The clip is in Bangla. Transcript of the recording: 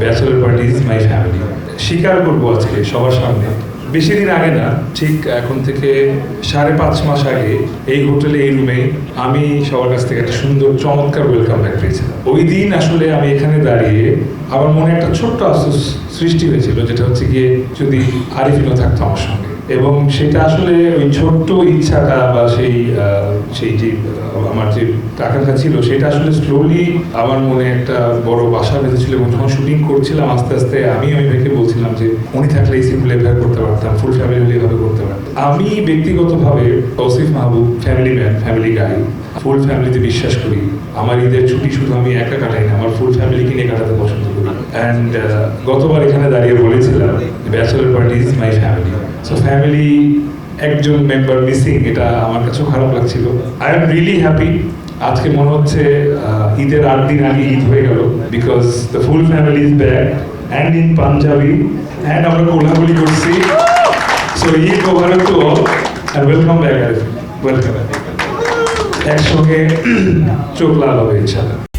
Bachelor party is my family. স্বীকার করবো আজকে সবার সামনে, বেশি দিন আগে না, ঠিক এখন থেকে 5.5 মাস আগে এই হোটেলে, এই রুমে আমি সবার কাছ থেকে একটা সুন্দর চমৎকার ওয়েলকাম ব্যাক পেয়েছিলাম। ওই দিন আসলে আমি এখানে দাঁড়িয়ে আমার মনে একটা ছোট্ট আফসোস সৃষ্টি হয়েছিল, যেটা হচ্ছে গিয়ে যদি আরিফিনও থাকতো আমার সঙ্গে। এবং সেটা আসলে ওই ছোট্ট ইচ্ছাটা বা সেই যে আমার যে আকাঙ্ক্ষা ছিল, সেটা আসলে স্লোলি আমার মনে একটা বড় বাসা বেঁধেছিল। এবং যখন শুটিং করছিলাম আস্তে আস্তে আমি ভাইকে বলছিলাম যে উনি থাকলে এই সিম্পল এভাবে করতে পারতাম, ফুল ফ্যামিলি হলে এভাবে করতে পারতাম। আমি ব্যক্তিগতভাবে তৌসিফ মাহবুব ফ্যামিলি ম্যান, ফ্যামিলি গাই, ফুল ফ্যামিলিতে বিশ্বাস করি। আমার ঈদের ছুটি শুধু আমি একা কাটাই না, আমার ফুল ফ্যামিলিকে নিয়ে কাটাতে পছন্দ করি। অ্যান্ড গতবার এখানে দাঁড়িয়ে বলেছিলাম bachelor party is my family. So family একজন মেম্বার মিসিং, এটা আমার কাছেও খারাপ লাগছিল। I am really happy. আজকে মনে হচ্ছে ঈদের 8 দিন আগে ঈদ হয়ে গেল, because the full family is back and in panjabi, and আমরা কোলাগুলি করছি। So Eid Mubarak to all and welcome back. Welcome. একসঙ্গে চোখ লাল হবে ইনশাআল্লাহ।